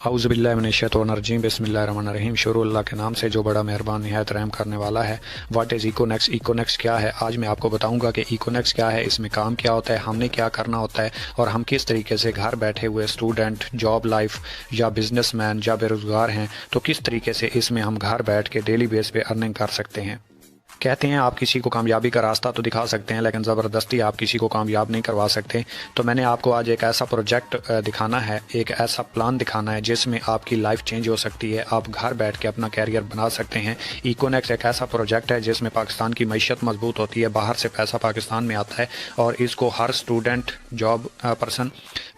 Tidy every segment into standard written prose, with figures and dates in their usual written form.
औज़ुबिल्लाहिमिनश्शैतानिर्रजीम बिस्मिल्लाहिर्रहमानिर्रहीम। शुरू अल्लाह के नाम से जो बड़ा मेहरबान निहायत रहम करने वाला है। What is इकोनेक्स? इकोनेक्स क्या है? आज मैं आपको बताऊंगा कि इकोनेक्स क्या है, इसमें काम क्या होता है, हमने क्या करना होता है और हम किस तरीके से घर बैठे हुए स्टूडेंट, जॉब लाइफ या बिजनेसमैन या बेरोज़गार हैं तो किस तरीके से इसमें हम घर बैठ के डेली बेस पे अर्निंग कर सकते हैं। कहते हैं आप किसी को कामयाबी का रास्ता तो दिखा सकते हैं लेकिन ज़बरदस्ती आप किसी को कामयाब नहीं करवा सकते। तो मैंने आपको आज एक ऐसा प्रोजेक्ट दिखाना है, एक ऐसा प्लान दिखाना है जिसमें आपकी लाइफ चेंज हो सकती है। आप घर बैठ के अपना कैरियर बना सकते हैं। इकोनेक्स एक ऐसा प्रोजेक्ट है जिसमें पाकिस्तान की मईशत मजबूत होती है, बाहर से पैसा पाकिस्तान में आता है और इसको हर स्टूडेंट, जॉब पर्सन,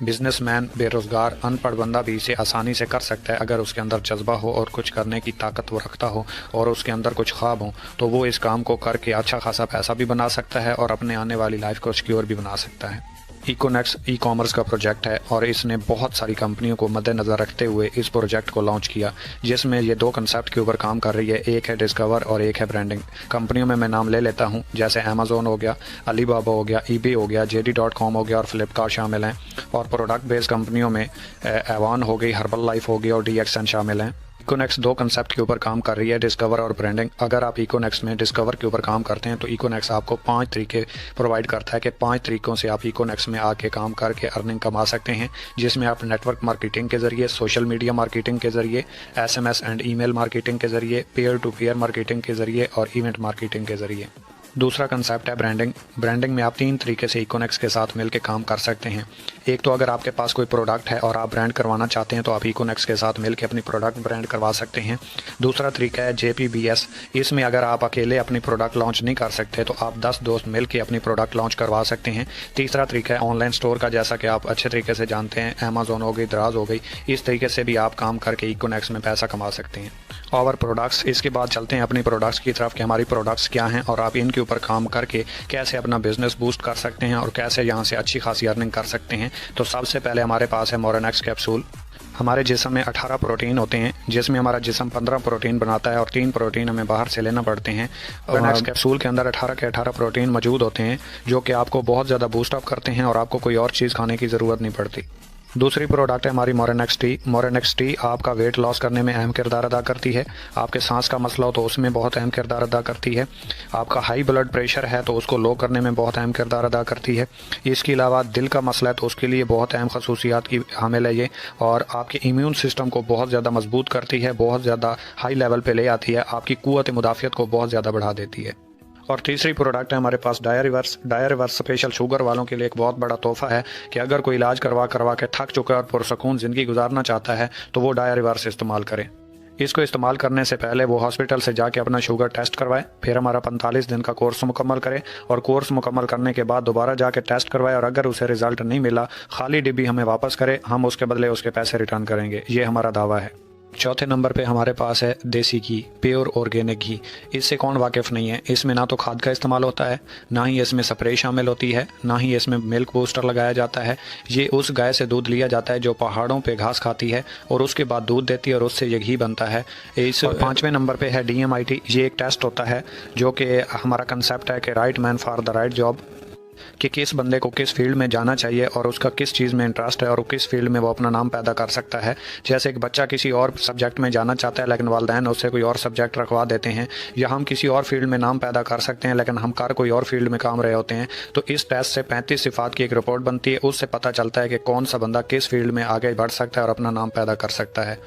बिजनेसमैन, बेरोज़गार, अनपढ़ बंदा भी इसे आसानी से कर सकता है अगर उसके अंदर जज्बा हो और कुछ करने की ताकत वो रखता हो और उसके अंदर कुछ ख्वाब हो तो वो इस काम को करके अच्छा खासा पैसा भी बना सकता है और अपने आने वाली लाइफ को सिक्योर भी बना सकता है। इकोनेक्स ई कॉमर्स का प्रोजेक्ट है और इसने बहुत सारी कंपनियों को मद्देनज़र रखते हुए इस प्रोजेक्ट को लॉन्च किया, जिसमें ये दो कंसेप्ट के ऊपर काम कर रही है। एक है डिस्कवर और एक है ब्रांडिंग। कंपनियों में मैं नाम ले लेता हूँ, जैसे अमेज़ोन हो गया, अलीबाबा हो गया, ईबे हो गया, JD.com हो गया और फ्लिपकार्ट शामिल हैं। और प्रोडक्ट बेस्ड कंपनियों में एवान हो गई, हर्बल लाइफ हो गई और DXN शामिल हैं। इकोनेक्स दो कंसेप्ट के ऊपर काम कर रही है, डिस्कवर और ब्रांडिंग। अगर आप इकोनेक्स में डिस्कवर के ऊपर काम करते हैं तो इकोनेक्स आपको 5 तरीके प्रोवाइड करता है कि 5 तरीकों से आप इकोनेक्स में आके काम करके अर्निंग कमा सकते हैं, जिसमें आप नेटवर्क मार्केटिंग के ज़रिए, सोशल मीडिया मार्केटिंग के ज़रिए, SMS एंड ईमेल मार्केटिंग के ज़रिए, पेयर टू पेयर मार्केटिंग के ज़रिए और इवेंट मार्केटिंग के ज़रिए। दूसरा कंसेप्ट है ब्रांडिंग। ब्रांडिंग में आप 3 तरीके से इकोनेक्स के साथ मिलकर काम कर सकते हैं। एक तो अगर आपके पास कोई प्रोडक्ट है और आप ब्रांड करवाना चाहते हैं तो आप इकोनेक्स के साथ मिलकर अपनी प्रोडक्ट ब्रांड करवा सकते हैं। दूसरा तरीका है JPBS। इसमें अगर आप अकेले अपनी प्रोडक्ट लॉन्च नहीं कर सकते तो आप 10 दोस्त मिलकर अपनी प्रोडक्ट लॉन्च करवा सकते हैं। तीसरा तरीका है ऑनलाइन स्टोर का, जैसा कि आप अच्छे तरीके से जानते हैं, अमेज़ोन हो गई, दराज हो गई। इस तरीके से भी आप काम करके इकोनेक्स में पैसा कमा सकते हैं। और प्रोडक्ट्स, इसके बाद चलते हैं अपनी प्रोडक्ट्स की तरफ कि हमारी प्रोडक्ट्स क्या हैं और आप इनके ऊपर काम करके कैसे अपना बिजनेस बूस्ट कर सकते हैं और कैसे यहाँ से अच्छी खासी अर्निंग कर सकते हैं। तो सबसे पहले हमारे पास है मोरेनेक्स कैप्सूल। हमारे जिस्म में 18 प्रोटीन होते हैं, जिसमें हमारा जिस्म 15 प्रोटीन बनाता है और 3 प्रोटीन हमें बाहर से लेना पड़ते हैं। मोरेनेक्स कैप्सूल के अंदर 18 के 18 प्रोटीन मौजूद होते हैं जो कि आपको बहुत ज़्यादा बूस्ट अप करते हैं और आपको कोई और चीज़ खाने की ज़रूरत नहीं पड़ती। दूसरी प्रोडक्ट है हमारी मोरेनेक्स टी। मोरेनेक्स टी आपका वेट लॉस करने में अहम किरदार अदा करती है। आपके सांस का मसला हो तो उसमें बहुत अहम किरदार अदा करती है। आपका हाई ब्लड प्रेशर है तो उसको लो करने में बहुत अहम किरदार अदा करती है। इसके अलावा दिल का मसला है तो उसके लिए बहुत अहम खसूसियात की हामिल है ये, और आपके इम्यून सिस्टम को बहुत ज़्यादा मजबूत करती है, बहुत ज़्यादा हाई लेवल पे ले आती है, आपकी कुव्वत मुदाफ़ियत को बहुत ज़्यादा बढ़ा देती है। और तीसरी प्रोडक्ट है हमारे पास dia reverse. Dia reverse special sugar वालों के लिए एक बहुत बड़ा तोहफा है कि अगर कोई इलाज करवा के थक चुका है और पुरसकून ज़िंदगी गुजारना चाहता है तो वो डाया रिवर्स इस्तेमाल करें। इसको इस्तेमाल करने से पहले वो हॉस्पिटल से जाके अपना शुगर टेस्ट करवाए, फिर हमारा 45 दिन का कोर्स मुकम्मल करे और कोर्स मुकम्मल करने के बाद दोबारा जाके टेस्ट करवाए और अगर उसे रिजल्ट नहीं मिला, खाली डिब्बी हमें वापस करे, हम उसके बदले उसके पैसे रिटर्न करेंगे। ये हमारा दावा है। चौथे नंबर पे हमारे पास है देसी घी, प्योर ऑर्गेनिक घी। इससे कौन वाकिफ़ नहीं है। इसमें ना तो खाद का इस्तेमाल होता है, ना ही इसमें स्प्रे शामिल होती है, ना ही इसमें मिल्क बूस्टर लगाया जाता है। ये उस गाय से दूध लिया जाता है जो पहाड़ों पे घास खाती है और उसके बाद दूध देती है और उससे ये घी बनता है। इस 5वें नंबर पे है DMIT। ये एक टेस्ट होता है जो कि हमारा कंसेप्ट है कि right man for the right job, कि किस बंदे को किस फील्ड में जाना चाहिए और उसका किस चीज़ में इंटरेस्ट है और किस फील्ड में वो अपना नाम पैदा कर सकता है। जैसे एक बच्चा किसी और सब्जेक्ट में जाना चाहता है लेकिन वालिदैन उससे कोई और सब्जेक्ट रखवा देते हैं, या हम किसी और फील्ड में नाम पैदा कर सकते हैं लेकिन हम कर कोई और फील्ड में काम रहे होते हैं। तो इस टेस्ट से 35 सिफात की एक रिपोर्ट बनती है, उससे पता चलता है कि कौन सा बंदा किस फील्ड में आगे बढ़ सकता है और अपना नाम पैदा कर सकता है।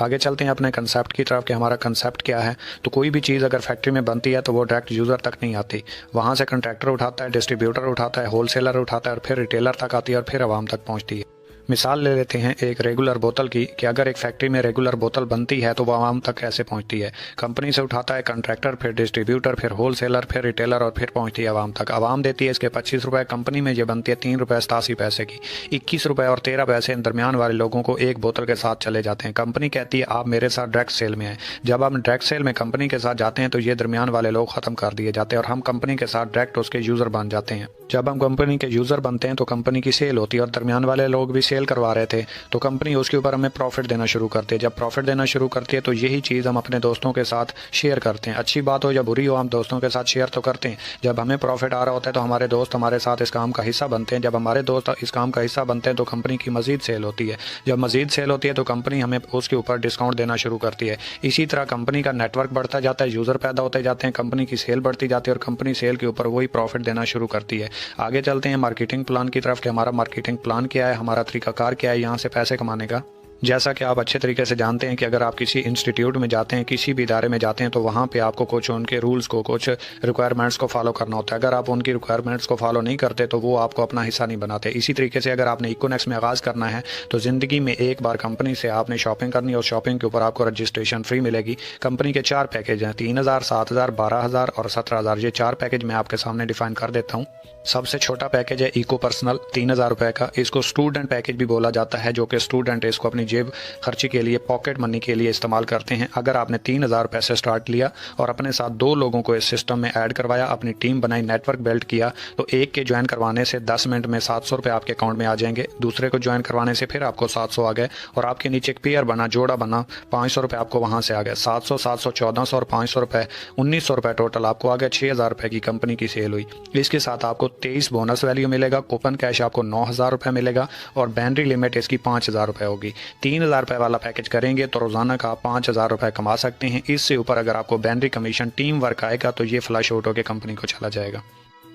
आगे चलते हैं अपने कंसेप्ट की तरफ कि हमारा कंसेप्ट क्या है। तो कोई भी चीज़ अगर फैक्ट्री में बनती है तो वो डायरेक्ट यूज़र तक नहीं आती, वहाँ से कंट्रैक्टर उठाता है, डिस्ट्रीब्यूटर उठाता है, होलसेलर उठाता है और फिर रिटेलर तक आती है और फिर आवाम तक पहुँचती है। मिसाल ले लेते हैं एक रेगुलर बोतल की, कि अगर एक फैक्ट्री में रेगुलर बोतल बनती है तो वो आवाम तक कैसे पहुंचती है। कंपनी से उठाता है कंट्रैक्टर, फिर डिस्ट्रीब्यूटर, फिर होलसेलर, फिर रिटेलर और फिर पहुंचती है आवाम तक। आवाम देती है इसके 25 रुपये, कंपनी में ये बनती है 3 रुपये 87 पैसे की। 21 रुपये और 13 पैसे इन दरमियान वाले लोगों को एक बोतल के साथ चले जाते हैं। कंपनी कहती है आप मेरे साथ डायरेक्ट सेल में आए। जब आप डायरेक्ट सेल में कंपनी के साथ जाते हैं तो ये दरमियान वाले लोग ख़त्म कर दिए जाते हैं और हम कंपनी के साथ डायरेक्ट उसके यूज़र बन जाते हैं। जब हम कंपनी के यूज़र बनते हैं तो कंपनी की सेल होती है और दरमियान वाले लोग भी सेल करवा रहे थे तो कंपनी उसके ऊपर हमें प्रॉफिट देना शुरू करती है। जब प्रॉफिट देना शुरू करती है तो यही चीज़ हम अपने दोस्तों के साथ शेयर करते हैं। अच्छी बात हो या बुरी हो, हम दोस्तों के साथ शेयर तो करते हैं। जब हमें प्रॉफिट आ रहा होता है तो हमारे दोस्त हमारे साथ इस काम का हिस्सा बनते हैं। जब हमारे दोस्त इस काम का हिस्सा बनते हैं तो कंपनी की मज़ीद सेल होती है। जब मज़ीद सेल होती है तो कंपनी हमें उसके ऊपर डिस्काउंट देना शुरू करती है। इसी तरह कंपनी का नेटवर्क बढ़ता जाता है, यूज़र पैदा होते जाते हैं, कंपनी की सेल बढ़ती जाती है और कंपनी सेल के ऊपर वही प्रॉफिट देना शुरू करती है। आगे चलते हैं मार्केटिंग प्लान की तरफ कि हमारा मार्केटिंग प्लान क्या है, हमारा तरीकाकार क्या है यहाँ से पैसे कमाने का। जैसा कि आप अच्छे तरीके से जानते हैं कि अगर आप किसी इंस्टीट्यूट में जाते हैं, किसी भी इदारे में जाते हैं तो वहाँ पे आपको कुछ उनके रूल्स को, कुछ रिक्वायरमेंट्स को फॉलो करना होता है। अगर आप उनकी रिक्वायरमेंट्स को फॉलो नहीं करते तो वो आपको अपना हिस्सा नहीं बनाते। इसी तरीके से अगर आपने इकोनेक्स में आगाज़ करना है तो ज़िंदगी में एक बार कंपनी से आपने शॉपिंग करनी है और शॉपिंग के ऊपर आपको रजिस्ट्रेशन फ्री मिलेगी। कंपनी के 4 पैकेज हैं, 3000, 7000, 12000 और 17000। ये 4 पैकेज मैं आपके सामने डिफाइन कर देता हूँ। सबसे छोटा पैकेज है इको पर्सनल, 3000 रुपये का। इसको स्टूडेंट पैकेज भी बोला जाता है, जो कि स्टूडेंट इसको अपनी जेब खर्ची के लिए, पॉकेट मनी के लिए इस्तेमाल करते हैं। अगर आपने 3000 रुपये से स्टार्ट लिया और अपने साथ 2 लोगों को इस सिस्टम में ऐड करवाया, अपनी टीम बनाई, नेटवर्क बिल्ड किया, तो एक के ज्वाइन करवाने से 10 मिनट में 700 रुपये आपके अकाउंट में आ जाएंगे। दूसरे को ज्वाइन करवाने से फिर आपको 700 आ गए और आपके नीचे एक पेयर बना, जोड़ा बना, 500 रुपये आपको वहाँ से आ गए। 700, 700, 1400 और 500 रुपये, 1900 रुपये टोटल आपको आ गए। 6000 रुपये की कंपनी की सेल हुई। इसके साथ आपको 23 बोनस वैल्यू मिलेगा, कूपन कैश आपको 9000 रुपये मिलेगा और बैटरी लिमिट इसकी 5000 रुपये होगी। 3000 रुपये वाला पैकेज करेंगे तो रोज़ाना का 5000 रुपये कमा सकते हैं। इससे ऊपर अगर आपको बैटरी कमीशन, टीम वर्क आएगा तो ये फ्लश आउट होकर कंपनी को चला जाएगा।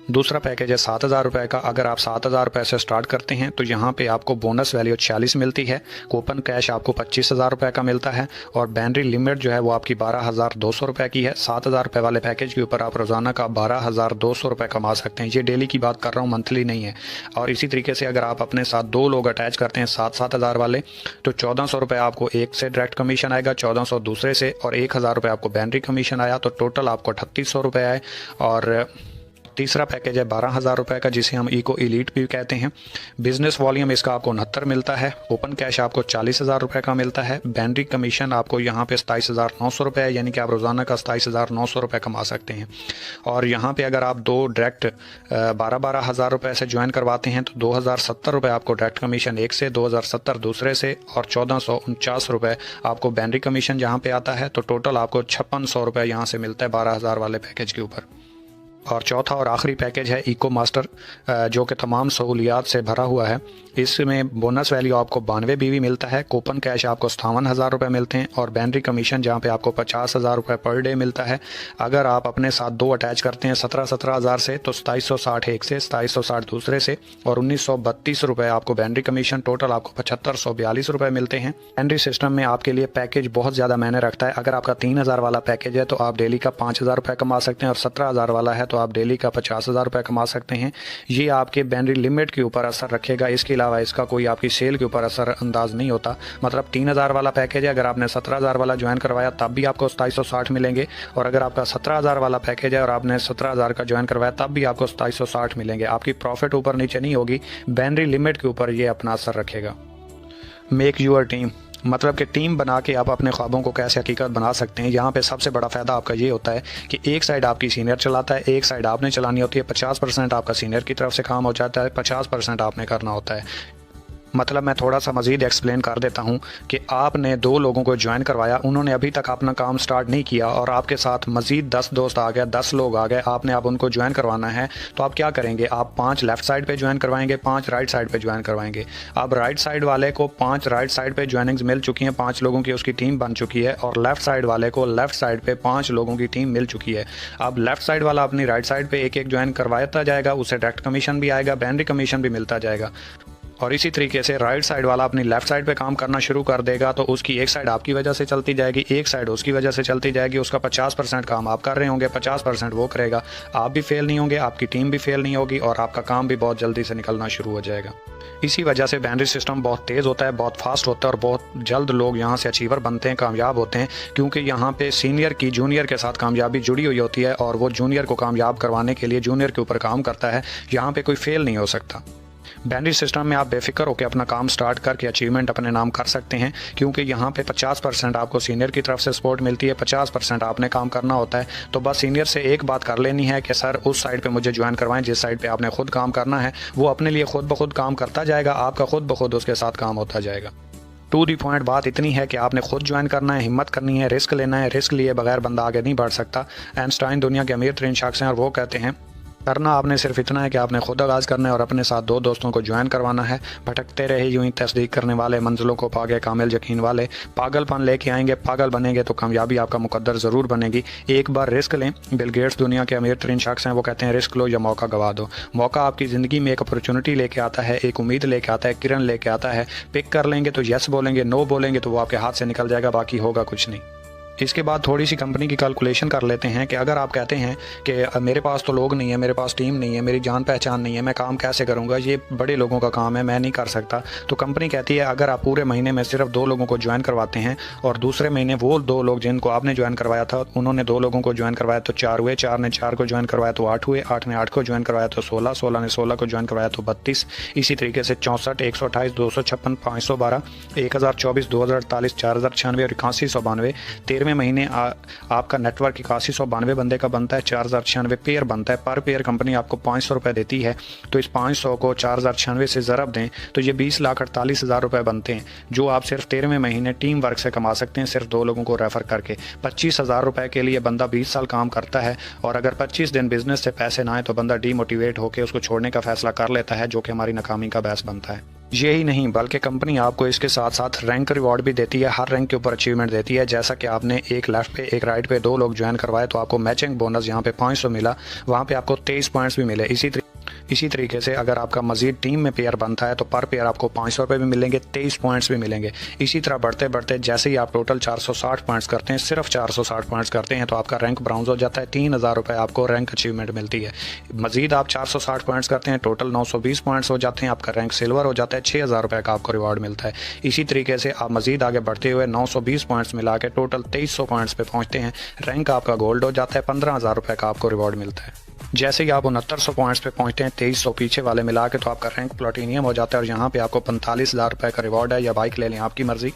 दूसरा पैकेज है 7000 रुपये का। अगर आप 7000 रुपये से स्टार्ट करते हैं तो यहाँ पे आपको बोनस वैल्यू 46 मिलती है, कूपन कैश आपको 25000 रुपये का मिलता है और बैटरी लिमिट जो है वो आपकी 12200 रुपये की है। 7000 रुपये वाले पैकेज के ऊपर आप रोज़ाना का 12200 रुपये कमा सकते हैं। ये डेली की बात कर रहा हूँ, मंथली नहीं है। और इसी तरीके से अगर आप अपने साथ 2 लोग अटैच करते हैं 7-7000 वाले, तो 1400 रुपये आपको एक से डायरेक्ट कमीशन आएगा, 1400 दूसरे से और 1000 रुपये आपको बैटरी कमीशन आया, तो टोटल आपको 3800 रुपये आए। और तीसरा पैकेज है 12000 रुपये का, जिसे हम इको एलीट भी कहते हैं। बिजनेस वॉल्यूम इसका आपको 69 मिलता है, ओपन कैश आपको 40000 रुपये का मिलता है, बैटरी कमीशन आपको यहाँ पे 27900 रुपये है, यानी कि आप रोज़ाना का 27900 रुपये कमा सकते हैं। और यहाँ पे अगर आप 2 डायरेक्ट 12,000 रुपये से ज्वाइन करवाते हैं तो 2070 रुपये आपको डायरेक्ट कमीशन एक से, 2070 दूसरे से और 1449 रुपये आपको बैटरी कमीशन जहाँ पे आता है, तो टोटल आपको 5600 रुपये यहाँ से मिलता है 12000 वाले पैकेज के ऊपर। और चौथा और आखिरी पैकेज है इको मास्टर, जो कि तमाम सहूलियात से भरा हुआ है। इसमें बोनस वैल्यू आपको 92 बीवी मिलता है, कूपन कैश आपको 57,000 रुपये मिलते हैं और बैटरी कमीशन जहाँ पे आपको 50,000 रुपये पर डे मिलता है। अगर आप अपने साथ 2 अटैच करते हैं 17,000 से, तो 2760 एक से, 2760 दूसरे से और 1932 रुपये आपको बैटरी कमीशन, टोटल आपको 7542 रुपये मिलते हैं। बैटरी सिस्टम में आपके लिए पैकेज बहुत ज़्यादा मायने रखता है। अगर आपका 3000 वाला पैकेज है तो आप डेली का 5000 रुपये कमा सकते हैं और 17000 वाला है तो आप डेली का 50,000 रुपये कमा सकते हैं। ये आपके बैटरी लिमिट के ऊपर असर रखेगा, इसके अलावा इसका कोई आपकी सेल के ऊपर असर अंदाज नहीं होता। मतलब 3000 वाला पैकेज है, अगर आपने 17000 वाला ज्वाइन करवाया तब भी आपको 2760 मिलेंगे, और अगर आपका 17000 वाला पैकेज है और आपने 17000 का ज्वाइन करवाया तब भी आपको 2760 मिलेंगे। आपकी प्रॉफिट ऊपर नीचे नहीं होगी, बैटरी लिमिट के ऊपर ये अपना असर रखेगा। मेक यूर टीम, मतलब कि टीम बना के आप अपने ख्वाबों को कैसे हकीकत बना सकते हैं। यहाँ पे सबसे बड़ा फ़ायदा आपका ये होता है कि एक साइड आपकी सीनियर चलाता है, एक साइड आपने चलानी होती है। 50% आपका सीनियर की तरफ से काम हो जाता है, 50% आपने करना होता है। मतलब मैं थोड़ा सा मज़ीद एक्सप्लेन कर देता हूँ कि आपने 2 लोगों को ज्वाइन करवाया, उन्होंने अभी तक अपना काम स्टार्ट नहीं किया और आपके साथ मज़ीद 10 दोस्त आ गए, 10 लोग आ गए, आपने अब उनको ज्वाइन करवाना है। तो आप क्या करेंगे, आप 5 लेफ़्ट साइड पे ज्वाइन करवाएंगे, 5 राइट साइड पे ज्वाइन करवाएंगे। अब राइट साइड वाले को 5 राइट साइड पे ज्वाइनिंग्स मिल चुकी हैं, 5 लोगों की उसकी टीम बन चुकी है, और लेफ़्ट साइड वाले को लेफ़्ट साइड पे 5 लोगों की टीम मिल चुकी है। अब लेफ़्ट साइड वाला अपनी राइट साइड पे एक ज्वाइन करवाता जाएगा, उसे डायरेक्ट कमीशन भी आएगा, बैटरी कमीशन भी मिलता जाएगा। और इसी तरीके से राइट साइड वाला अपनी लेफ्ट साइड पे काम करना शुरू कर देगा, तो उसकी एक साइड आपकी वजह से चलती जाएगी, एक साइड उसकी वजह से चलती जाएगी। उसका 50% काम आप कर रहे होंगे, 50% वो करेगा। आप भी फेल नहीं होंगे, आपकी टीम भी फेल नहीं होगी और आपका काम भी बहुत जल्दी से निकलना शुरू हो जाएगा। इसी वजह से बैटरी सिस्टम बहुत तेज़ होता है, बहुत फास्ट होता है और बहुत जल्द लोग यहाँ से अचीवर बनते हैं, कामयाब होते हैं, क्योंकि यहाँ पे सीनियर की जूनियर के साथ कामयाबी जुड़ी हुई होती है और वो जूनियर को कामयाब करवाने के लिए जूनियर के ऊपर काम करता है। यहाँ पे कोई फेल नहीं हो सकता। बाइनरी सिस्टम में आप बेफिक्र होकर अपना काम स्टार्ट करके अचीवमेंट अपने नाम कर सकते हैं, क्योंकि यहाँ पे 50% आपको सीनियर की तरफ से सपोर्ट मिलती है, 50% आपने काम करना होता है। तो बस सीनियर से एक बात कर लेनी है कि सर उस साइड पे मुझे ज्वाइन करवाएं जिस साइड पे आपने खुद काम करना है। वो अपने लिए खुद ब खुद काम करता जाएगा, आपका खुद ब खुद उसके साथ काम होता जाएगा। टू दी पॉइंट बात इतनी है कि आपने खुद ज्वाइन करना है, हिम्मत करनी है, रिस्क लेना है। रिस्क लिए बगैर बंदा आगे नहीं बढ़ सकता। आइंस्टाइन दुनिया के अमीर तरीन शख्स हैं और वो कहते हैं करना आपने सिर्फ इतना है कि आपने खुद आगाज़ करना है और अपने साथ 2 दोस्तों को ज्वाइन करवाना है। भटकते रहे यूं ही तस्दीक करने वाले, मंजिलों को पागे कामिल यकीन वाले। पागलपन लेके आएंगे, पागल बनेंगे तो कामयाबी आपका मुकद्दर ज़रूर बनेगी। एक बार रिस्क लें। बिल गेट्स दुनिया के अमीर तरीन शख्स हैं, वो कहते हैं रिस्क लो या मौका गवा दो। मौका आपकी ज़िंदगी में एक अपॉर्चुनिटी लेके आता है, एक उम्मीद लेके आता है, किरण लेके आता है। पिक कर लेंगे तो यस बोलेंगे, नो बोलेंगे तो वो आपके हाथ से निकल जाएगा, बाकी होगा कुछ नहीं। इसके बाद थोड़ी सी कंपनी की कैलकुलेशन कर लेते हैं कि अगर आप कहते हैं कि मेरे पास तो लोग नहीं है, मेरे पास टीम नहीं है, मेरी जान पहचान नहीं है, मैं काम कैसे करूंगा, ये बड़े लोगों का काम है, मैं नहीं कर सकता। तो कंपनी कहती है अगर आप पूरे महीने में सिर्फ 2 लोगों को ज्वाइन करवाते हैं और दूसरे महीने वो 2 लोग जिनको आपने ज्वाइन करवाया था उन्होंने 2 लोगों को ज्वाइन करवाया तो 4 हुए, 4 ने 4 को ज्वाइन करवाया तो 8 हुए, 8 ने 8 को ज्वाइन करवाया तो 16, 16 ने 16 को ज्वाइन करवाया तो 32। इसी तरीके से 64, 128, 256, 512, 1024, 2048, 4096 और 8192। 13वें महीने आपका नेटवर्क 8192 बंदे का बनता है, 4096 पेयर बनता है। पर पेयर कंपनी आपको 500 रुपये देती है, तो इस 500 को 4096 से ज़रब दें तो ये 20,48,000 रुपये बनते हैं, जो आप सिर्फ 13वें महीने टीम वर्क से कमा सकते हैं, सिर्फ 2 लोगों को रेफ़र करके। 25,000 रुपये के लिए बंदा 20 साल काम करता है और अगर 25 दिन बिजनेस से पैसे ना आए तो बंदा डीमोटिवेट होकर उसको छोड़ने का फैसला कर लेता है, जो कि हमारी नाकामी का बायस बनता है। यही नहीं बल्कि कंपनी आपको इसके साथ साथ रैंक रिवॉर्ड भी देती है, हर रैंक के ऊपर अचीवमेंट देती है। जैसा कि आपने एक लेफ्ट पे एक राइट पे 2 लोग ज्वाइन करवाए तो आपको मैचिंग बोनस यहाँ पे 500 मिला, वहाँ पे आपको 23 पॉइंट्स भी मिले। इसी तरीके से अगर आपका मजीद टीम में पेयर बनता है तो पर पेयर आपको 500 रुपये भी मिलेंगे, 23 पॉइंट्स भी मिलेंगे। इसी तरह बढ़ते बढ़ते जैसे ही आप टोटल 460 पॉइंट्स करते हैं, सिर्फ 460 पॉइंट्स करते हैं तो आपका रैंक ब्राउन्ज हो जाता है, 3000 रुपये आपको रैंक अचीवमेंट मिलती है। मजीद आप 460 पॉइंट्स करते हैं, टोटल 920 पॉइंट्स हो जाते हैं, आपका रैंक सिल्वर हो जाता है, 6000 रुपये का आपको रिवॉर्ड मिलता है। इसी तरीके से आप मजीद आगे बढ़ते हुए 920 पॉइंट्स मिला के टोटल 2300 पॉइंट्स पे पहुँचते हैं, रैंक आपका गोल्ड हो जाता है, 15,000 रुपये का आपको रिवॉर्ड मिलता है। जैसे ही आप 6900 पॉइंट्स पे पहुंचते हैं, 2300 पीछे वाले मिला के, तो आपका रैंक प्लैटिनियम हो जाता है और यहाँ पे आपको 45,000 रुपये का रिवॉर्ड है, या बाइक ले लें आपकी मर्जी।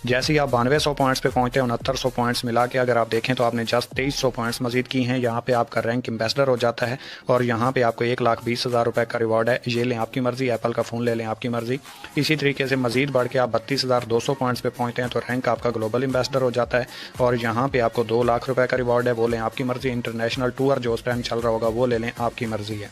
जैसे ही आप 9200 पॉइंट्स पे पहुंचते हैं, 6900 पॉइंट्स मिला के अगर आप देखें तो आपने जस्ट 2300 पॉइंट्स मजीद की हैं, यहाँ पे आपका रैंक एम्बेसडर हो जाता है और यहाँ पे आपको 1,20,000 रुपये का रिवॉर्ड है। ये लें आपकी मर्जी, एप्पल का फ़ोन ले लें आपकी मर्जी। इसी तरीके से मजीद बढ़ के आप 32,200 पॉइंट्स पे पहुँचते हैं तो रैंक आपका ग्लोबल एम्बेसडर हो जाता है और यहाँ पे आपको 2 लाख रुपये का रिवॉर्ड है, वो लें आपकी मर्जी। इंटरनेशनल टूर जो उस टाइम चल रहा होगा वो ले लें आपकी मर्जी है।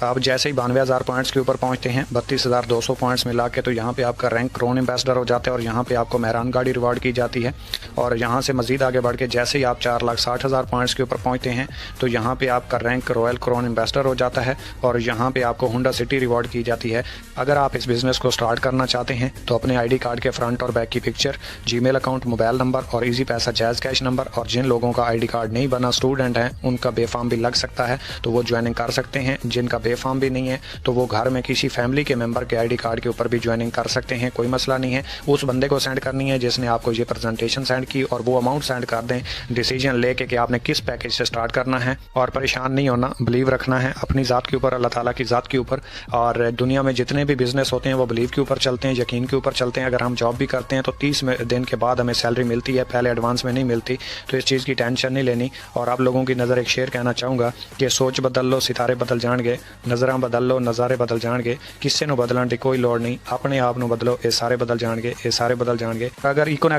आप जैसे ही 92,000 पॉइंट्स के ऊपर पहुंचते हैं, 32,200 पॉइंट्स मिला के, तो यहाँ पे आपका रैंक क्रोन एम्बेसडर हो जाता है और यहाँ पे आपको मेहरान गाड़ी रिवॉर्ड की जाती है। और यहाँ से मजीद आगे बढ़ के जैसे ही आप 4,60,000 पॉइंट्स के ऊपर पहुँचते हैं तो यहाँ पे आपका रैंक रॉयल क्रोन एम्बेसडर हो जाता है और यहाँ पे आपको होंडा सिटी रिवॉर्ड की जाती है। अगर आप इस बिज़नेस को स्टार्ट करना चाहते हैं तो अपने ID कार्ड के फ्रंट और बैक की picture, Gmail account, mobile number और ईजी पैसा जैज़ कैश नंबर, और जिन लोगों का ID कार्ड नहीं बना, स्टूडेंट हैं, उनका बेफार्म भी लग सकता है तो वो ज्वाइनिंग कर सकते हैं। जिनका बेफार्म भी नहीं है तो वो घर में किसी फैमिली के मेंबर के ID कार्ड के ऊपर भी ज्वाइनिंग कर सकते हैं, कोई मसला नहीं है। उस बंदे को सेंड करनी है जिसने आपको ये प्रेजेंटेशन सेंड की और वो अमाउंट सेंड कर दें, डिसीजन लेके कि आपने किस पैकेज से स्टार्ट करना है। और परेशान नहीं होना, बिलीव रखना है अपनी ज़ात के ऊपर, अल्लाह ताला की ज़ात के ऊपर। और दुनिया में जितने भी बिज़नेस होते हैं वो बिलीव के ऊपर चलते हैं, यकीन के ऊपर चलते हैं। अगर हम जॉब भी करते हैं तो 30 दिन के बाद हमें सैलरी मिलती है, पहले एडवांस में नहीं मिलती, तो इस चीज़ की टेंशन नहीं लेनी। और आप लोगों की नज़र एक शेर कहना चाहूँगा कि सोच बदल लो सितारे बदल जाएंगे, नज़रां बदल लो नज़ारे बदल जाएंगे, किसी ਨੂੰ ਬਦਲਣ ਦੀ कोई लोड़ नहीं, अपने आप ਨੂੰ बदलो, ये सारे बदल जाएंगे, ये सारे बदल जाएंगे। अगर इकोनॉमिक